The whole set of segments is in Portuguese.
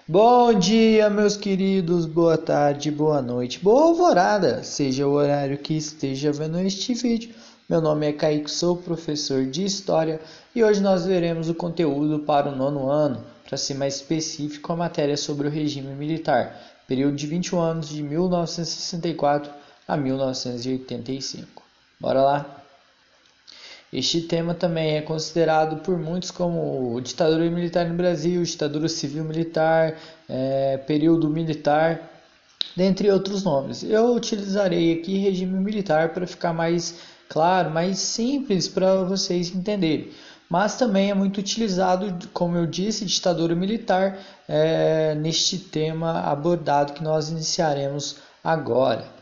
Bom dia, meus queridos, boa tarde, boa noite, boa alvorada, seja o horário que esteja vendo este vídeo. Meu nome é Kaique, sou professor de História e hoje nós veremos o conteúdo para o nono ano, para ser mais específico, a matéria sobre o regime militar, período de 21 anos de 1964 a 1985. Bora lá? Este tema também é considerado por muitos como ditadura militar no Brasil, ditadura civil-militar, período militar, dentre outros nomes. Eu utilizarei aqui regime militar para ficar mais claro, mais simples para vocês entenderem. Mas também é muito utilizado, como eu disse, ditadura militar, neste tema abordado que nós iniciaremos agora.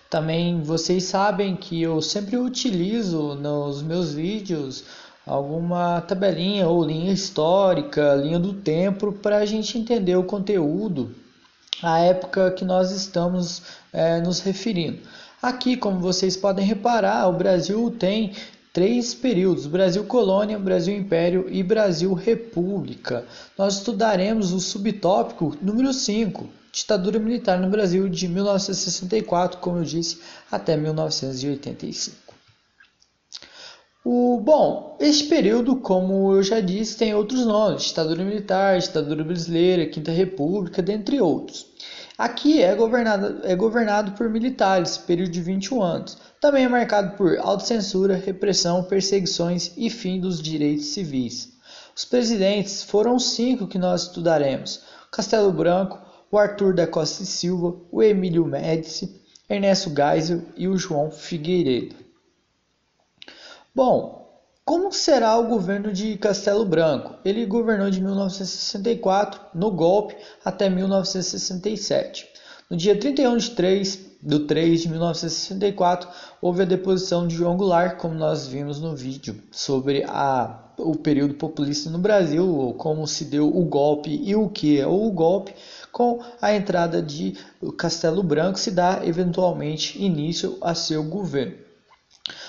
Também vocês sabem que eu sempre utilizo nos meus vídeos alguma tabelinha ou linha histórica, linha do tempo, para a gente entender o conteúdo, a época que nós estamos nos referindo. Aqui, como vocês podem reparar, o Brasil tem três períodos: Brasil Colônia, Brasil Império e Brasil República. Nós estudaremos o subtópico número 5, ditadura militar no Brasil de 1964, como eu disse, até 1985. Este período, como eu já disse, tem outros nomes: ditadura militar, ditadura brasileira, Quinta República, dentre outros. Aqui é governado por militares, período de 21 anos. Também é marcado por autocensura, repressão, perseguições e fim dos direitos civis. Os presidentes foram 5 que nós estudaremos: Castelo Branco, o Arthur da Costa e Silva, o Emílio Médici, Ernesto Geisel e o João Figueiredo. Bom, como será o governo de Castelo Branco? Ele governou de 1964, no golpe, até 1967. No dia 31 de 3 de 1964, houve a deposição de João Goulart, como nós vimos no vídeo, sobre o período populista no Brasil, como se deu o golpe e o que é o golpe. Com a entrada de Castelo Branco, se dá eventualmente início a seu governo.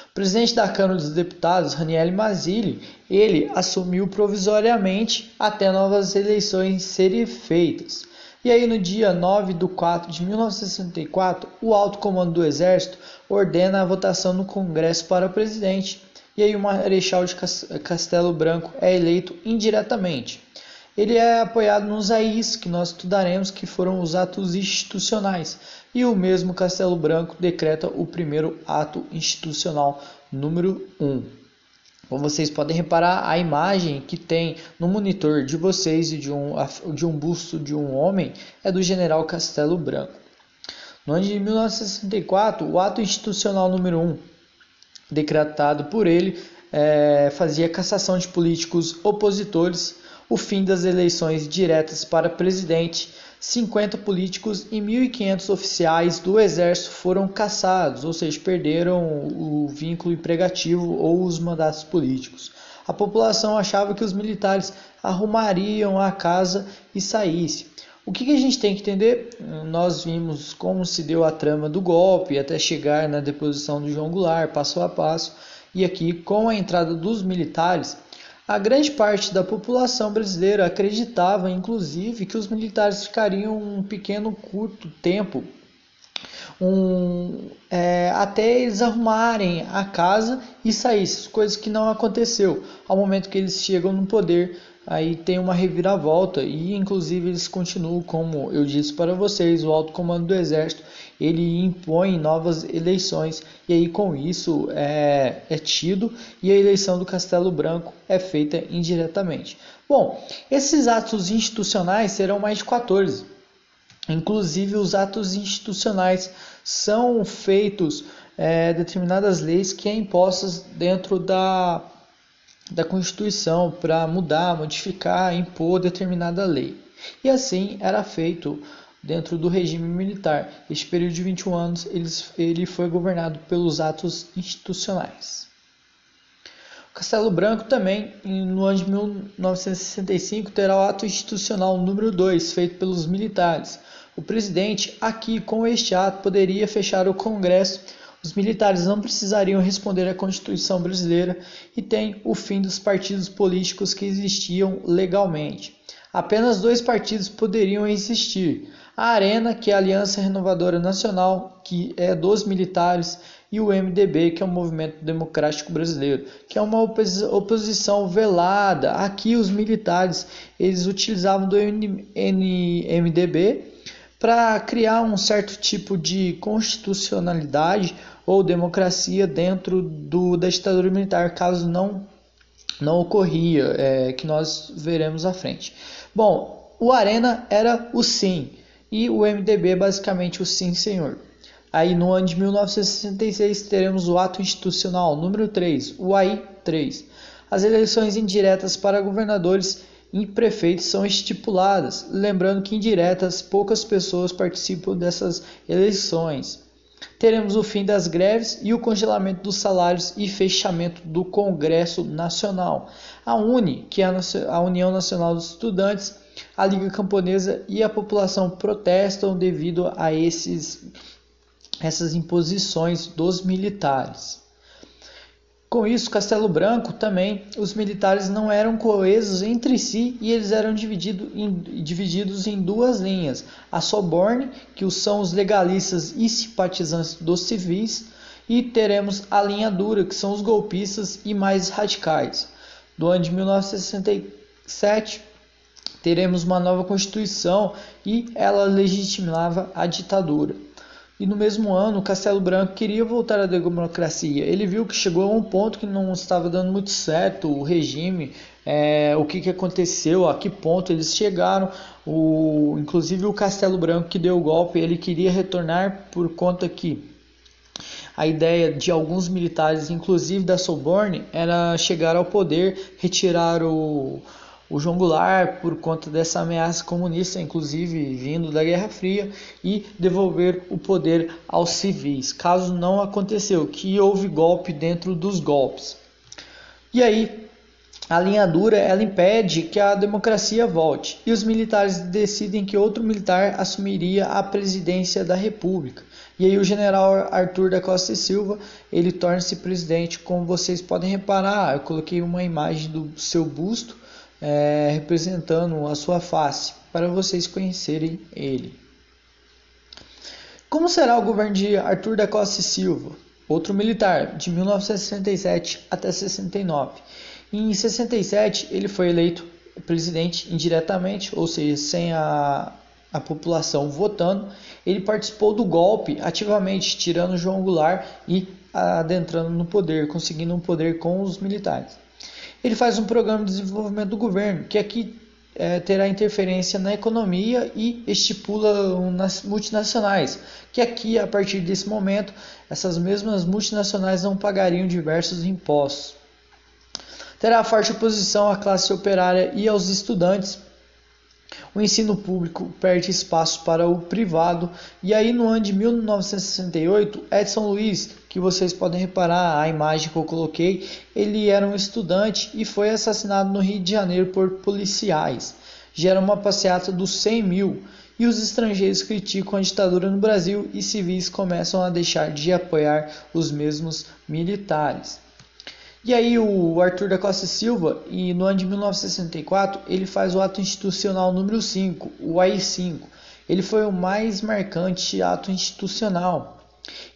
O presidente da Câmara dos Deputados, Ranieri Mazzilli, ele assumiu provisoriamente até novas eleições serem feitas. E aí, no dia 9 de 4 de 1964, o Alto Comando do Exército ordena a votação no Congresso para presidente. E aí, o Marechal de Castelo Branco é eleito indiretamente. Ele é apoiado nos AIs, que nós estudaremos, que foram os atos institucionais. E o mesmo Castelo Branco decreta o primeiro ato institucional, número 1. Como vocês podem reparar, a imagem que tem no monitor de vocês de um busto de um homem é do general Castelo Branco. No ano de 1964, o ato institucional número 1, decretado por ele, fazia cassação de políticos opositores, o fim das eleições diretas para presidente. 50 políticos e 1.500 oficiais do Exército foram cassados, ou seja, perderam o vínculo emregativo ou os mandatos políticos. A população achava que os militares arrumariam a casa e saíssem. O que a gente tem que entender? Nós vimos como se deu a trama do golpe até chegar na deposição do João Goulart, passo a passo. E aqui, com a entrada dos militares, a grande parte da população brasileira acreditava, inclusive, que os militares ficariam um pequeno curto tempo até eles arrumarem a casa e saíssem, coisa que não aconteceu. Ao momento que eles chegam no poder, aí tem uma reviravolta e, inclusive, eles continuam, como eu disse para vocês, o alto comando do Exército, ele impõe novas eleições e aí com isso é tido, e a eleição do Castelo Branco é feita indiretamente. Bom, esses atos institucionais serão mais de 14. Inclusive, os atos institucionais são feitos determinadas leis que é impostas dentro da Constituição para mudar, modificar, impor determinada lei. E assim era feito dentro do regime militar. Este período de 21 anos ele foi governado pelos atos institucionais. Castelo Branco também, no ano de 1965, terá o ato institucional número 2, feito pelos militares. O presidente, aqui com este ato, poderia fechar o Congresso Os militares não precisariam responder à Constituição brasileira e tem o fim dos partidos políticos que existiam legalmente. Apenas 2 partidos poderiam existir: a Arena, que é a Aliança Renovadora Nacional, que é dos militares, e o MDB, que é o Movimento Democrático Brasileiro, que é uma oposição velada. Aqui os militares eles utilizavam do MDB para criar um certo tipo de constitucionalidade ou democracia dentro da ditadura militar, caso não ocorria, que nós veremos à frente. Bom, o Arena era o sim e o MDB basicamente o sim, senhor. Aí no ano de 1966 teremos o ato institucional número 3, o AI-3. As eleições indiretas para governadores e prefeitos são estipuladas, lembrando que indiretas poucas pessoas participam dessas eleições. Teremos o fim das greves e o congelamento dos salários e fechamento do Congresso Nacional. A UNE, que é a União Nacional dos Estudantes, a Liga Camponesa e a população protestam devido a essas imposições dos militares. Com isso, Castelo Branco também, os militares não eram coesos entre si e eles eram divididos em 2 linhas. A Soborne, que são os legalistas e simpatizantes dos civis, e teremos a linha dura, que são os golpistas e mais radicais. Do ano de 1967, teremos uma nova Constituição e ela legitimava a ditadura. E no mesmo ano, Castelo Branco queria voltar à democracia. Ele viu que chegou a um ponto que não estava dando muito certo o regime, o que aconteceu, a que ponto eles chegaram. Inclusive o Castelo Branco que deu o golpe, ele queria retornar por conta que a ideia de alguns militares, inclusive da Soborne, era chegar ao poder, retirar o João Goulart por conta dessa ameaça comunista, inclusive vindo da Guerra Fria, e devolver o poder aos civis. Caso não aconteceu, que houve golpe dentro dos golpes. E aí, a linha dura ela impede que a democracia volte, e os militares decidem que outro militar assumiria a presidência da República. E aí o general Arthur da Costa e Silva, ele torna-se presidente. Como vocês podem reparar, eu coloquei uma imagem do seu busto, representando a sua face, para vocês conhecerem ele. Como será o governo de Arthur da Costa e Silva? Outro militar, de 1967 até 69. Em 67, ele foi eleito presidente indiretamente, ou seja, sem a população votando. Ele participou do golpe ativamente, tirando João Goulart e adentrando no poder, conseguindo um poder com os militares. Ele faz um programa de desenvolvimento do governo, que aqui terá interferência na economia e estipula nas multinacionais, que aqui, a partir desse momento, essas mesmas multinacionais não pagariam diversos impostos. Terá forte oposição à classe operária e aos estudantes. O ensino público perde espaço para o privado. E aí no ano de 1968, Edson Luiz, que vocês podem reparar a imagem que eu coloquei, ele era um estudante e foi assassinado no Rio de Janeiro por policiais. Gera uma passeata dos 100 mil e os estrangeiros criticam a ditadura no Brasil e civis começam a deixar de apoiar os mesmos militares. E aí o Arthur da Costa e Silva, e no ano de 1964, ele faz o ato institucional número 5, o AI-5. Ele foi o mais marcante ato institucional.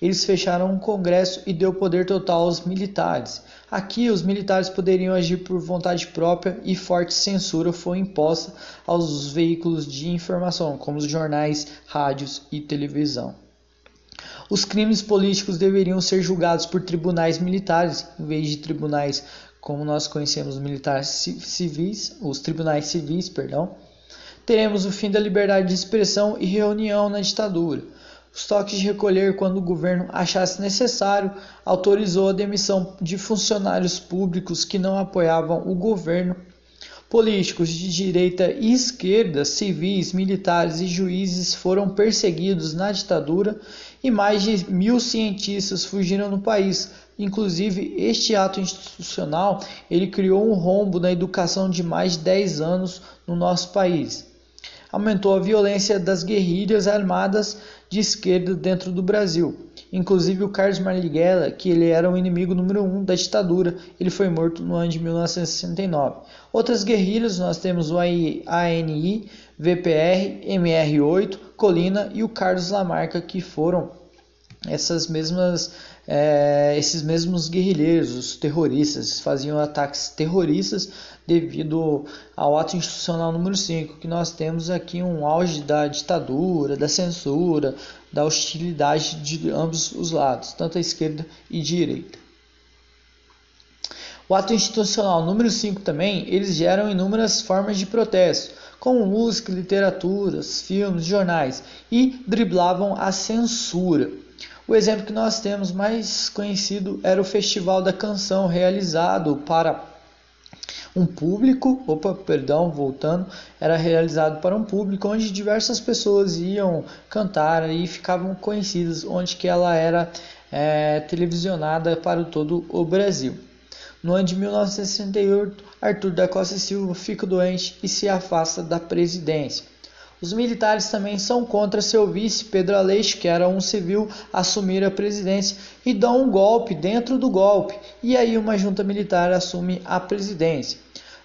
Eles fecharam um congresso e deu poder total aos militares. Aqui os militares poderiam agir por vontade própria e forte censura foi imposta aos veículos de informação, como os jornais, rádios e televisão. Os crimes políticos deveriam ser julgados por tribunais militares, em vez de tribunais como nós conhecemos militares civis, os tribunais civis, perdão. Teremos o fim da liberdade de expressão e reunião na ditadura. Os toques de recolher, quando o governo achasse necessário, autorizou a demissão de funcionários públicos que não apoiavam o governo. Políticos de direita e esquerda, civis, militares e juízes foram perseguidos na ditadura e mais de 1.000 cientistas fugiram do país. Inclusive, este ato institucional ele criou um rombo na educação de mais de 10 anos no nosso país. Aumentou a violência das guerrilhas armadas de esquerda dentro do Brasil. Inclusive o Carlos Marighella, que ele era o inimigo número 1 da ditadura, ele foi morto no ano de 1969. Outras guerrilhas nós temos o ANI, VPR, MR8, Colina e o Carlos Lamarca, que foram esses mesmos guerrilheiros, os terroristas, faziam ataques terroristas devido ao ato institucional número 5, que nós temos aqui um auge da ditadura, da censura, da hostilidade de ambos os lados, tanto a esquerda e direita. O ato institucional número 5 também, eles geram inúmeras formas de protesto, como música, literaturas, filmes, jornais, e driblavam a censura. O exemplo que nós temos mais conhecido era o Festival da Canção, realizado para um público, era realizado para um público onde diversas pessoas iam cantar e ficavam conhecidas, onde que ela era televisionada para todo o Brasil. No ano de 1968, Arthur da Costa e Silva fica doente e se afasta da presidência. Os militares também são contra seu vice, Pedro Aleixo, que era um civil, assumir a presidência e dão um golpe dentro do golpe. E aí uma junta militar assume a presidência.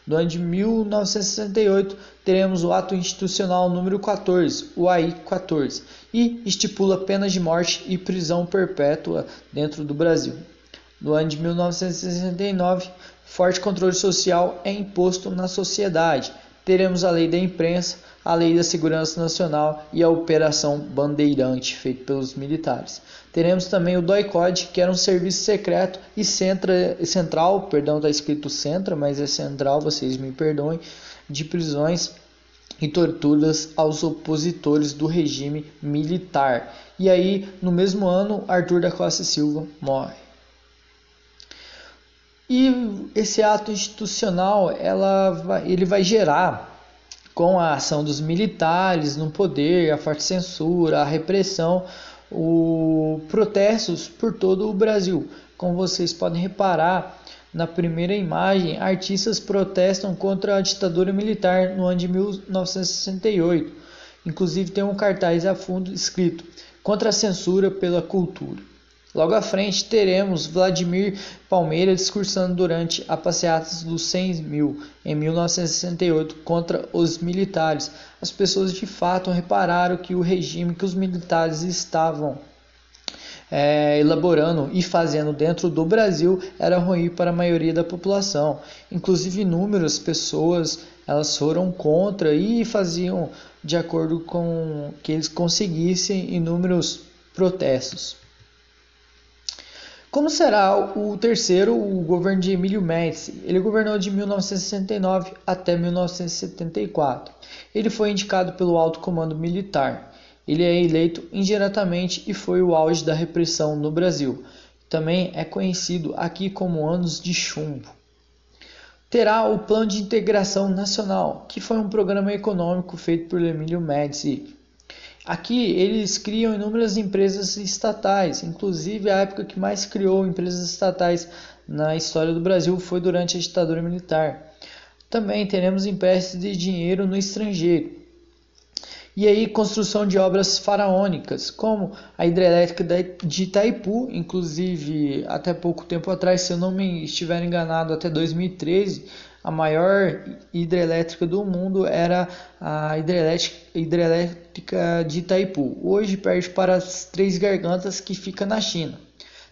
No ano de 1968, teremos o ato institucional número 14, o AI-14, e estipula penas de morte e prisão perpétua dentro do Brasil. No ano de 1969, forte controle social é imposto na sociedade. Teremos a lei da imprensa, a lei da segurança nacional e a operação Bandeirante, feita pelos militares. Teremos também o DOI-CODE, que era um serviço secreto e central, está escrito Centra, mas é central, vocês me perdoem, de prisões e torturas aos opositores do regime militar. E aí, no mesmo ano, Arthur da Costa e Silva morre. E esse ato institucional, ele vai gerar, com a ação dos militares no poder, a forte censura, a repressão, protestos por todo o Brasil. Como vocês podem reparar, na primeira imagem, artistas protestam contra a ditadura militar no ano de 1968. Inclusive tem um cartaz a fundo escrito: contra a censura pela cultura. Logo à frente teremos Vladimir Palmeira discursando durante a passeata dos 100 mil em 1968 contra os militares. As pessoas de fato repararam que o regime que os militares estavam elaborando e fazendo dentro do Brasil era ruim para a maioria da população. Inclusive inúmeras pessoas elas foram contra e faziam de acordo com que eles conseguissem inúmeros protestos. Como será o terceiro, o governo de Emílio Médici? Ele governou de 1969 até 1974. Ele foi indicado pelo alto comando militar. Ele é eleito indiretamente e foi o auge da repressão no Brasil. Também é conhecido aqui como Anos de Chumbo. Terá o Plano de Integração Nacional, que foi um programa econômico feito por Emílio Médici. Aqui eles criam inúmeras empresas estatais, inclusive a época que mais criou empresas estatais na história do Brasil foi durante a ditadura militar. Também teremos empréstimos de dinheiro no estrangeiro. E aí construção de obras faraônicas, como a hidrelétrica de Itaipu, inclusive até pouco tempo atrás, se eu não me estiver enganado, até 2013, a maior hidrelétrica do mundo era a hidrelétrica de Itaipu. Hoje perde para as Três Gargantas, que fica na China.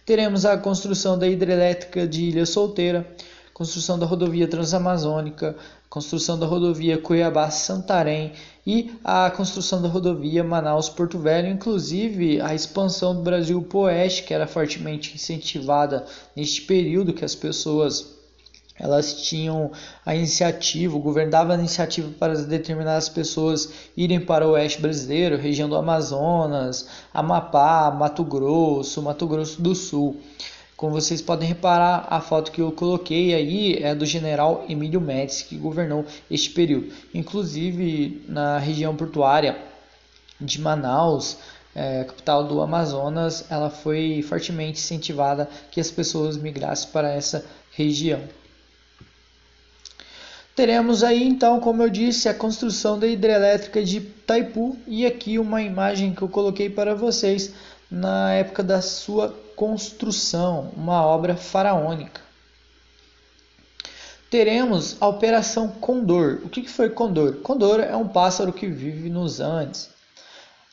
Teremos a construção da hidrelétrica de Ilha Solteira, construção da rodovia Transamazônica, construção da rodovia Cuiabá-Santarém e a construção da rodovia Manaus-Porto Velho, inclusive a expansão do Brasil para o oeste, que era fortemente incentivada neste período que as pessoas elas tinham a iniciativa, o governo dava a iniciativa para determinadas pessoas irem para o oeste brasileiro, região do Amazonas, Amapá, Mato Grosso do Sul. Como vocês podem reparar, a foto que eu coloquei aí é do general Emílio Médici, que governou este período. Inclusive, na região portuária de Manaus, capital do Amazonas, ela foi fortemente incentivada que as pessoas migrassem para essa região. Teremos aí então, como eu disse, a construção da hidrelétrica de Itaipu e aqui uma imagem que eu coloquei para vocês na época da sua construção, uma obra faraônica. Teremos a Operação Condor. O que foi Condor? Condor é um pássaro que vive nos Andes.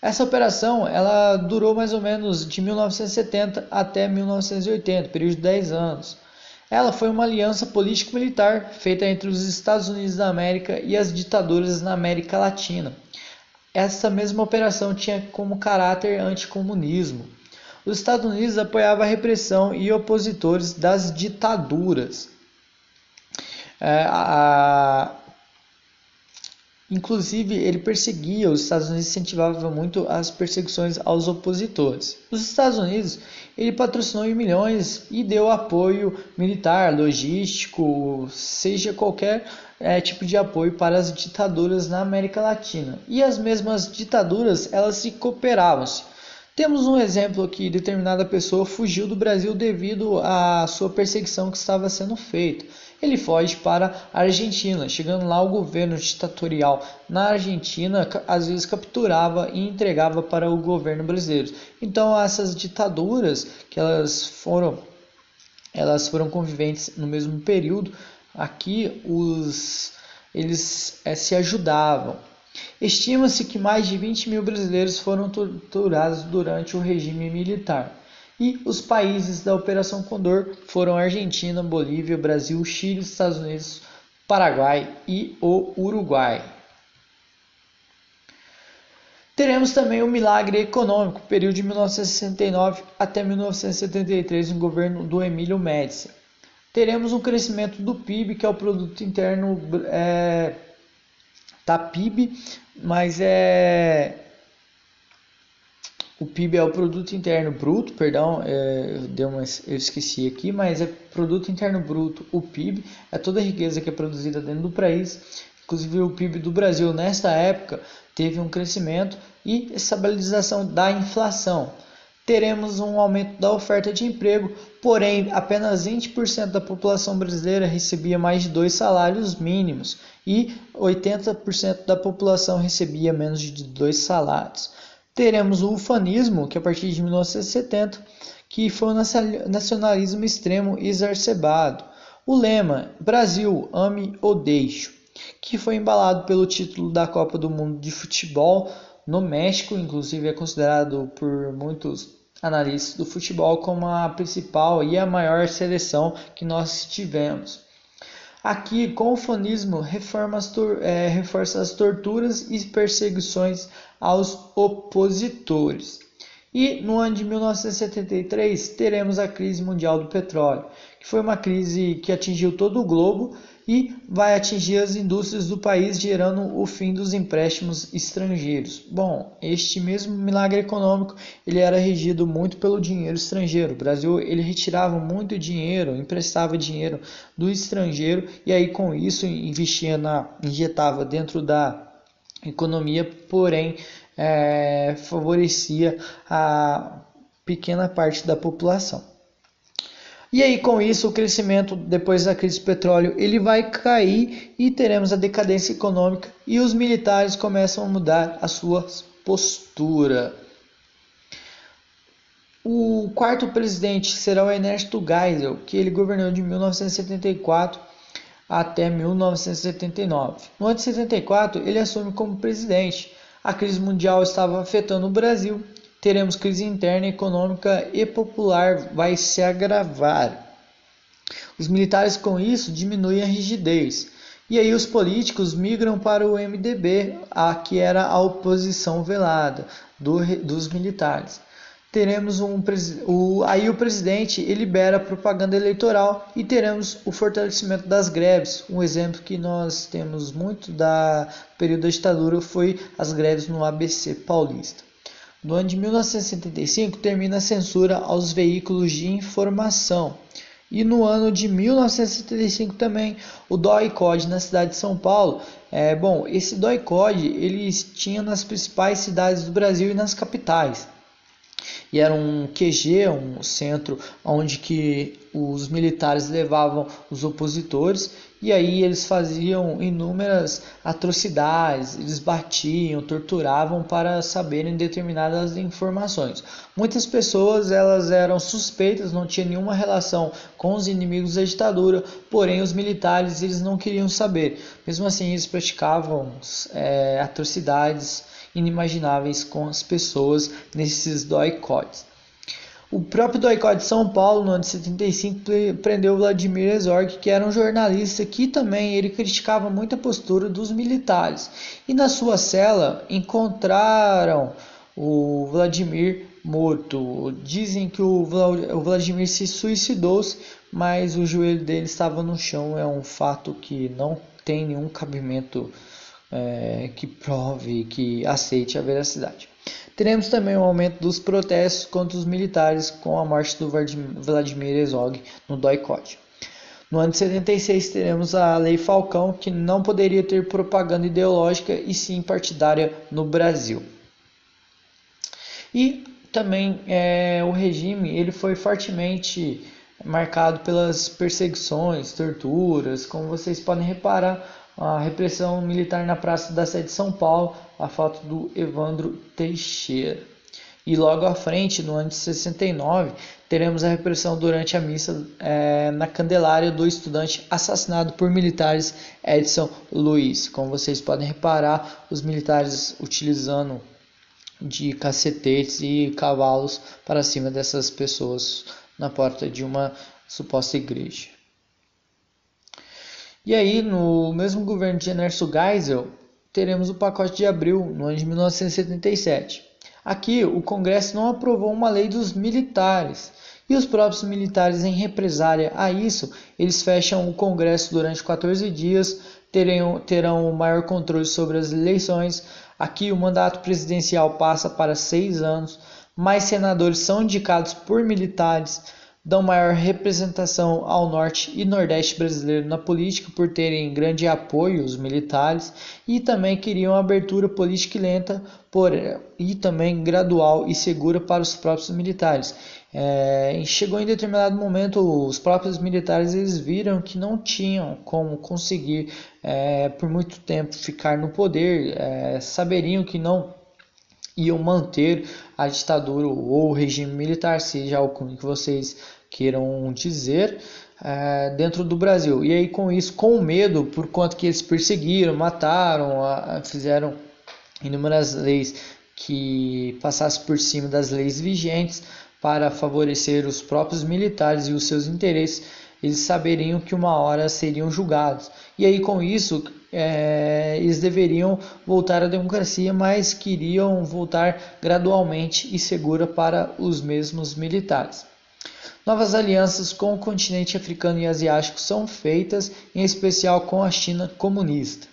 Essa operação ela durou mais ou menos de 1970 até 1980, período de 10 anos. Ela foi uma aliança político-militar feita entre os Estados Unidos da América e as ditaduras na América Latina. Essa mesma operação tinha como caráter anticomunismo. Os Estados Unidos apoiavam a repressão e opositores das ditaduras. Inclusive, ele perseguia, os Estados Unidos incentivavam muito as perseguições aos opositores. Os Estados Unidos, ele patrocinou em milhões e deu apoio militar, logístico, seja qualquer tipo de apoio para as ditaduras na América Latina. E as mesmas ditaduras, elas se cooperavam-se. Temos um exemplo aqui, determinada pessoa fugiu do Brasil devido à sua perseguição que estava sendo feita. Ele foge para a Argentina, chegando lá o governo ditatorial na Argentina às vezes capturava e entregava para o governo brasileiro. Então essas ditaduras que elas foram conviventes no mesmo período, aqui eles se ajudavam. Estima-se que mais de 20 mil brasileiros foram torturados durante o regime militar. E os países da Operação Condor foram Argentina, Bolívia, Brasil, Chile, Estados Unidos, Paraguai e o Uruguai. Teremos também o milagre econômico, período de 1969 até 1973, no governo do Emílio Médici. Teremos um crescimento do PIB, que é o Produto Interno PIB, mas o PIB é o Produto Interno Bruto, perdão, eu esqueci aqui, mas é Produto Interno Bruto, o PIB, é toda a riqueza que é produzida dentro do país. Inclusive o PIB do Brasil nesta época teve um crescimento e estabilização da inflação. Teremos um aumento da oferta de emprego, porém apenas 20% da população brasileira recebia mais de 2 salários mínimos e 80% da população recebia menos de 2 salários. Teremos o ufanismo, que a partir de 1970, que foi o nacionalismo extremo exacerbado. O lema, Brasil, ame ou deixe, que foi embalado pelo título da Copa do Mundo de Futebol no México, inclusive é considerado por muitos analistas do futebol como a principal e a maior seleção que nós tivemos. Aqui, com o ufanismo, reforça as torturas e perseguições aos opositores. E no ano de 1973 teremos a crise mundial do petróleo, que foi uma crise que atingiu todo o globo e vai atingir as indústrias do país, gerando o fim dos empréstimos estrangeiros. Bom, este mesmo milagre econômico ele era regido muito pelo dinheiro estrangeiro. O Brasil ele retirava muito dinheiro, emprestava dinheiro do estrangeiro e aí com isso injetava dentro da economia, porém favorecia a pequena parte da população. E aí com isso o crescimento depois da crise do petróleo ele vai cair e teremos a decadência econômica e os militares começam a mudar a sua postura. O quarto presidente será o Ernesto Geisel, que ele governou de 1974 até 1979. No ano de 74 ele assume como presidente. A crise mundial estava afetando o Brasil. Teremos crise interna, econômica e popular vai se agravar. Os militares com isso diminuem a rigidez. E aí os políticos migram para o MDB, que era a oposição velada dos militares. Teremos aí o presidente libera a propaganda eleitoral e teremos o fortalecimento das greves. Um exemplo que nós temos muito da período da ditadura foi as greves no ABC paulista. No ano de 1975 termina a censura aos veículos de informação. E no ano de 1975 também o DOI-CODE na cidade de São Paulo. Esse DOI-CODE ele tinha nas principais cidades do Brasil e nas capitais. e era um QG, um centro onde que os militares levavam os opositores, e aí eles faziam inúmeras atrocidades, eles batiam, torturavam para saberem determinadas informações. Muitas pessoas elas eram suspeitas, não tinham nenhuma relação com os inimigos da ditadura, porém os militares eles não queriam saber. Mesmo assim eles praticavam atrocidades inimagináveis com as pessoas nesses doicotes. O próprio doicode de São Paulo, no ano de 75, prendeu Vladimir Herzog, que era um jornalista que também ele criticava muito a postura dos militares. E na sua cela encontraram o Vladimir morto. Dizem que o Vladimir se suicidou, mas o joelho dele estava no chão. É um fato que não tem nenhum cabimento que prove, que aceite a veracidade. Teremos também o aumento dos protestos contra os militares com a morte do Vladimir Herzog no doicode. No ano de 76 teremos a Lei Falcão, que não poderia ter propaganda ideológica e sim partidária no Brasil. E também o regime ele foi fortemente marcado pelas perseguições, torturas, como vocês podem reparar, a repressão militar na Praça da Sé de São Paulo, a foto do Evandro Teixeira. E logo à frente, no ano de 69, teremos a repressão durante a missa na Candelária do estudante assassinado por militares Edson Luiz. Como vocês podem reparar, os militares utilizando de cacetetes e cavalos para cima dessas pessoas na porta de uma suposta igreja. E aí, no mesmo governo de Ernesto Geisel, teremos o pacote de abril, no ano de 1977. Aqui, o Congresso não aprovou uma lei dos militares, e os próprios militares, em represália a isso, eles fecham o Congresso durante 14 dias, terão maior controle sobre as eleições. Aqui, o mandato presidencial passa para 6 anos, mais senadores são indicados por militares, dão maior representação ao norte e nordeste brasileiro na política por terem grande apoio os militares, e também queriam abertura política lenta e também gradual e segura para os próprios militares. Chegou em determinado momento, os próprios militares eles viram que não tinham como conseguir por muito tempo ficar no poder, saberiam que não iam manter a ditadura ou o regime militar, seja o que vocês queiram dizer, dentro do Brasil. E aí com isso, com medo, por conta que eles perseguiram, mataram, fizeram inúmeras leis que passassem por cima das leis vigentes para favorecer os próprios militares e os seus interesses, eles saberiam que uma hora seriam julgados. E aí com isso, eles deveriam voltar à democracia, mas queriam voltar gradualmente e segura para os mesmos militares. Novas alianças com o continente africano e asiático são feitas, em especial com a China comunista.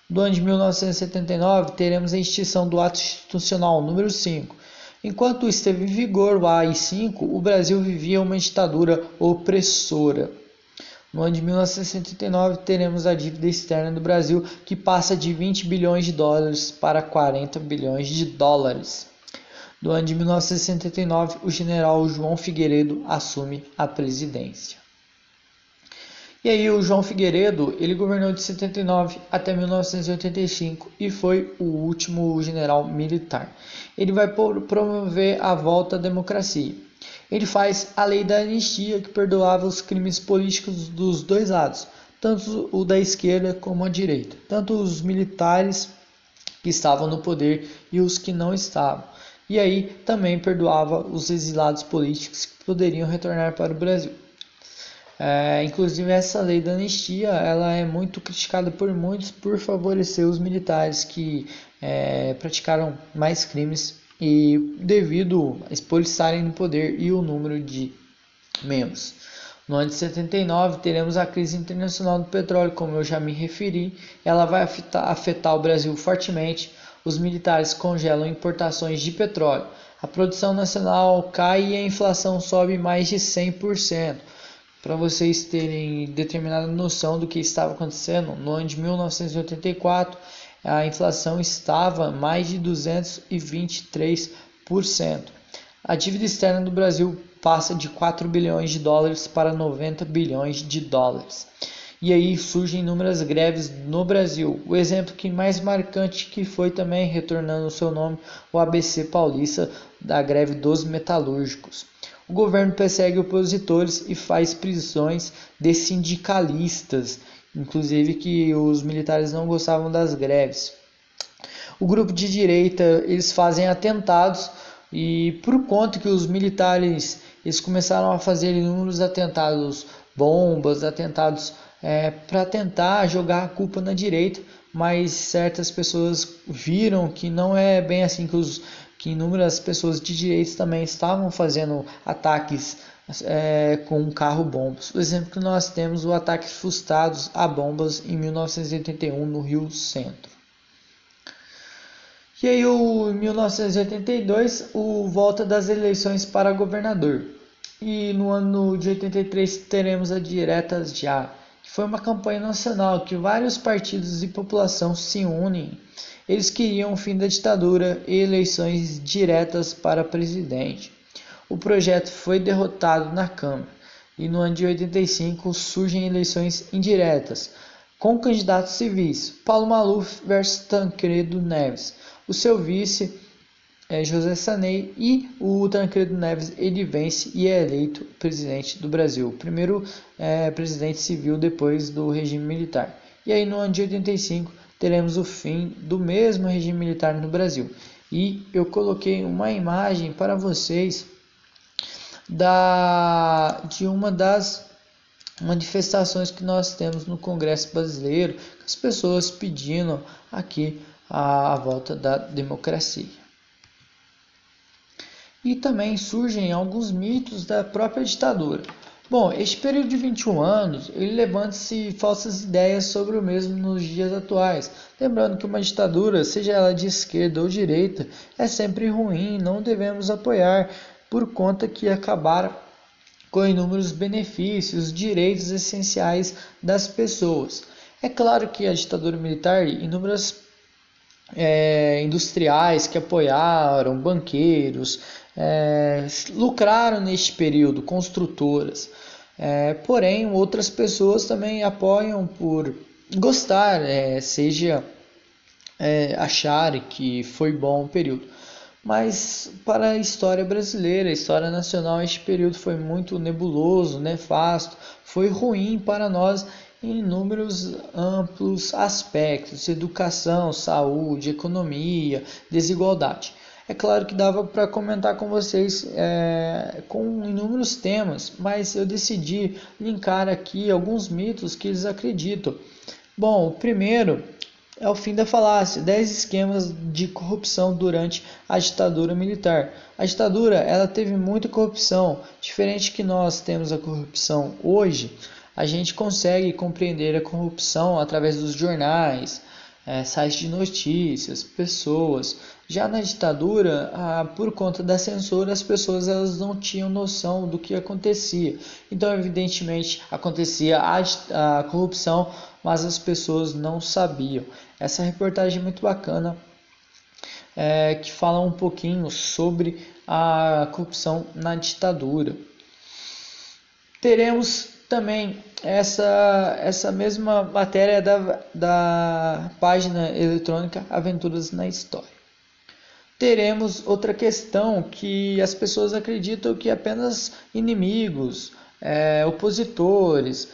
No ano de 1979, teremos a extinção do Ato Institucional número 5. Enquanto esteve em vigor o AI-5, o Brasil vivia uma ditadura opressora. No ano de 1979, teremos a dívida externa do Brasil, que passa de 20 bilhões de dólares para 40 bilhões de dólares. No ano de 1979, o general João Figueiredo assume a presidência. E aí o João Figueiredo, ele governou de 79 até 1985 e foi o último general militar. Ele vai promover a volta à democracia. Ele faz a lei da anistia, que perdoava os crimes políticos dos dois lados, tanto o da esquerda como a direita, tanto os militares que estavam no poder e os que não estavam. E aí também perdoava os exilados políticos que poderiam retornar para o Brasil. Inclusive essa lei da anistia ela é muito criticada por muitos por favorecer os militares que praticaram mais crimes e devido por estarem no poder e o número de membros. No ano de 79 teremos a crise internacional do petróleo, como eu já me referi, ela vai afetar o Brasil fortemente. Os militares congelam importações de petróleo, a produção nacional cai e a inflação sobe mais de 100%. Para vocês terem determinada noção do que estava acontecendo, no ano de 1984, a inflação estava mais de 223%. A dívida externa do Brasil passa de 4 bilhões de dólares para 90 bilhões de dólares. E aí surgem inúmeras greves no Brasil. O exemplo que mais marcante que foi também, retornando o seu nome, o ABC Paulista, da greve dos metalúrgicos. O governo persegue opositores e faz prisões de sindicalistas, inclusive que os militares não gostavam das greves. O grupo de direita, eles fazem atentados e por conta que os militares eles começaram a fazer inúmeros atentados, bombas, atentados para tentar jogar a culpa na direita, mas certas pessoas viram que não é bem assim, que inúmeras pessoas de direita também estavam fazendo ataques com carro-bombas. O exemplo que nós temos, o ataque frustrados a bombas em 1981 no Rio Centro. E aí, em 1982, volta das eleições para governador. E no ano de 83 teremos a Diretas Já, que foi uma campanha nacional que vários partidos e população se unem. Eles queriam o fim da ditadura e eleições diretas para presidente. O projeto foi derrotado na Câmara. E no ano de 85 surgem eleições indiretas, com candidatos civis, Paulo Maluf versus Tancredo Neves. O seu vice é José Sarney e o Tancredo Neves ele vence e é eleito presidente do Brasil, o primeiro presidente civil depois do regime militar. E aí no ano de 85 teremos o fim do mesmo regime militar no Brasil. E eu coloquei uma imagem para vocês de uma das manifestações que nós temos no Congresso Brasileiro, as pessoas pedindo aqui a volta da democracia. E também surgem alguns mitos da própria ditadura. Bom, este período de 21 anos, ele levanta-se falsas ideias sobre o mesmo nos dias atuais. Lembrando que uma ditadura, seja ela de esquerda ou direita, é sempre ruim, não devemos apoiar, por conta que acabaram com inúmeros benefícios, direitos essenciais das pessoas. É claro que a ditadura militar, inúmeras industriais que apoiaram, banqueiros, lucraram neste período, construtoras. Porém, outras pessoas também apoiam por gostar, seja acharem que foi bom o período. Mas para a história brasileira, a história nacional, este período foi muito nebuloso, nefasto, foi ruim para nós em inúmeros amplos aspectos: educação, saúde, economia, desigualdade. É claro que dava para comentar com vocês com inúmeros temas, mas eu decidi linkar aqui alguns mitos que eles acreditam. Bom, o primeiro é o fim da falácia, 10 esquemas de corrupção durante a ditadura militar. A ditadura ela teve muita corrupção, diferente que nós temos a corrupção hoje. A gente consegue compreender a corrupção através dos jornais, sites de notícias, pessoas. Já na ditadura, por conta da censura, as pessoas elas não tinham noção do que acontecia. Então, evidentemente, acontecia a corrupção, mas as pessoas não sabiam. Essa reportagem é muito bacana, que fala um pouquinho sobre a corrupção na ditadura. Teremos também essa mesma matéria da página eletrônica Aventuras na História. Teremos outra questão que as pessoas acreditam que apenas inimigos, opositores,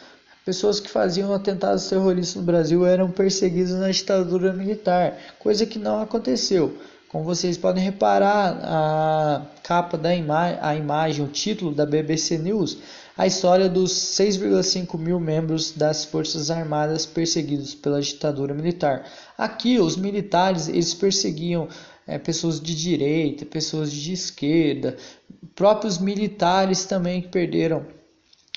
pessoas que faziam atentados terroristas no Brasil eram perseguidos na ditadura militar, coisa que não aconteceu. Como vocês podem reparar, a capa a imagem, o título da BBC News, a história dos 6,5 mil membros das Forças Armadas perseguidos pela ditadura militar. Aqui, os militares eles perseguiam pessoas de direita, pessoas de esquerda, próprios militares também que perderam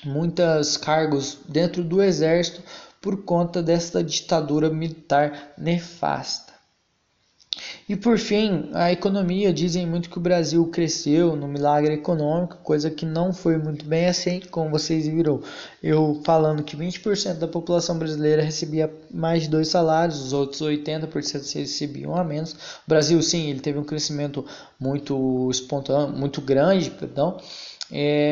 muitos cargos dentro do exército por conta desta ditadura militar nefasta. E por fim, a economia, dizem muito que o Brasil cresceu no milagre econômico, coisa que não foi muito bem assim, como vocês viram, eu falando que 20% da população brasileira recebia mais de 2 salários, os outros 80% recebiam a menos. O Brasil, sim, ele teve um crescimento muito espontâneo, muito grande, perdão,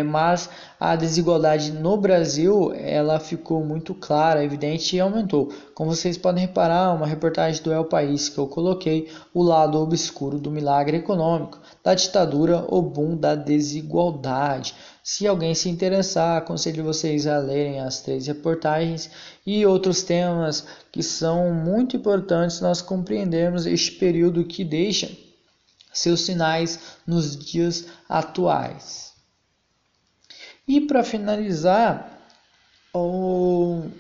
mas a desigualdade no Brasil ela ficou muito clara, evidente e aumentou. Como vocês podem reparar, uma reportagem do El País que eu coloquei, o lado obscuro do milagre econômico, da ditadura, o boom da desigualdade. Se alguém se interessar, aconselho vocês a lerem as 3 reportagens e outros temas que são muito importantes nós compreendermos este período que deixa seus sinais nos dias atuais. E para finalizar, um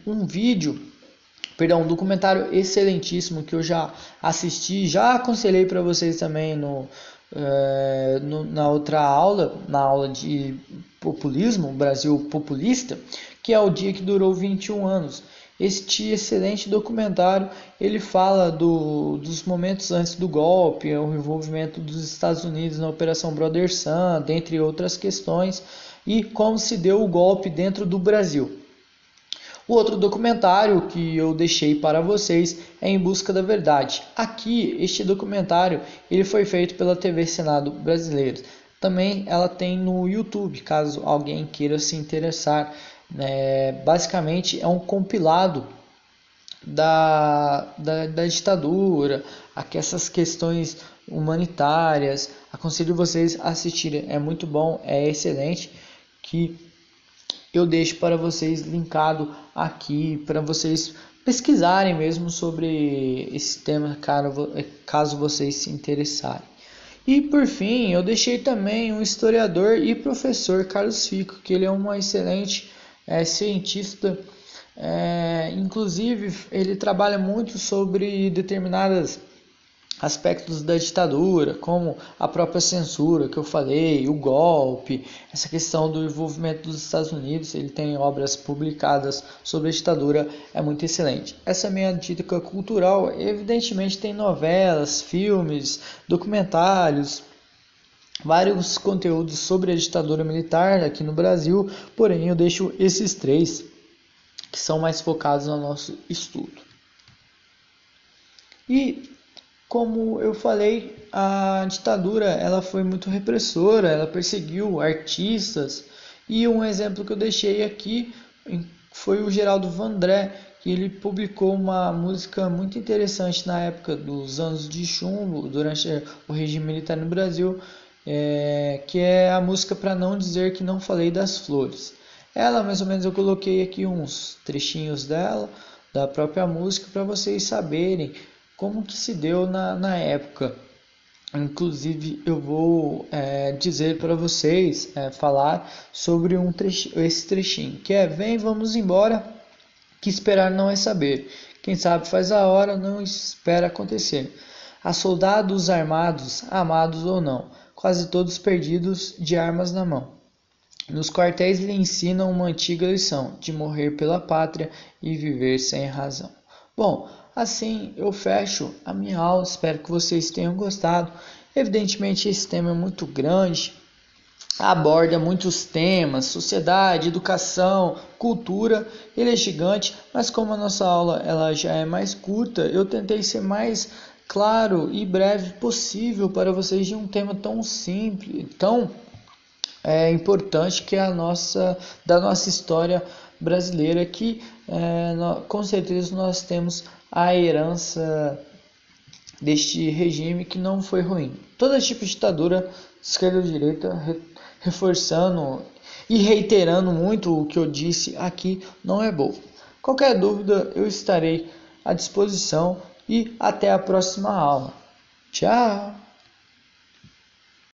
documentário excelentíssimo que eu já assisti, já aconselhei para vocês também na outra aula, na aula de populismo, Brasil Populista, que é O Dia que Durou 21 Anos. Este excelente documentário, ele fala dos momentos antes do golpe, o envolvimento dos Estados Unidos na Operação Brother Sun, dentre outras questões, e como se deu o golpe dentro do Brasil. O outro documentário que eu deixei para vocês é Em Busca da Verdade. Aqui, este documentário ele foi feito pela TV Senado Brasileiro. Também ela tem no YouTube, caso alguém queira se interessar. Basicamente é um compilado da ditadura, essas questões humanitárias. Aconselho vocês a assistirem, é muito bom, é excelente, que eu deixo para vocês linkado aqui, para vocês pesquisarem mesmo sobre esse tema, caso vocês se interessarem. E por fim, eu deixei também um historiador e professor, Carlos Fico, que ele é um excelente cientista, inclusive ele trabalha muito sobre determinados aspectos da ditadura, como a própria censura que eu falei, o golpe, essa questão do envolvimento dos Estados Unidos. Ele tem obras publicadas sobre a ditadura, é muito excelente. Essa é a minha dica cultural. Evidentemente tem novelas, filmes, documentários, vários conteúdos sobre a ditadura militar aqui no Brasil, porém eu deixo esses 3 que são mais focados no nosso estudo. E como eu falei, a ditadura ela foi muito repressora, ela perseguiu artistas, e um exemplo que eu deixei aqui foi o Geraldo Vandré, que ele publicou uma música muito interessante na época dos anos de chumbo, durante o regime militar no Brasil, que é a música Pra Não Dizer Que Não Falei das Flores. Ela, mais ou menos, eu coloquei aqui uns trechinhos dela, da própria música, para vocês saberem como que se deu na época. Inclusive eu vou dizer para vocês, falar sobre esse trechinho, que é: vem, vamos embora, que esperar não é saber, quem sabe faz a hora, não espera acontecer. Há soldados armados, amados ou não, quase todos perdidos de armas na mão. Nos quartéis lhe ensinam uma antiga lição, de morrer pela pátria e viver sem razão. Bom, assim eu fecho a minha aula, espero que vocês tenham gostado. Evidentemente esse tema é muito grande, aborda muitos temas, sociedade, educação, cultura, ele é gigante, mas como a nossa aula ela já é mais curta, eu tentei ser mais claro e breve possível para vocês de um tema tão simples, tão importante, que é da nossa história brasileira, que com certeza nós temos a herança deste regime que não foi ruim. Todo tipo de ditadura, esquerda ou direita, reforçando e reiterando muito o que eu disse aqui, não é bom. Qualquer dúvida eu estarei à disposição e até a próxima aula. Tchau!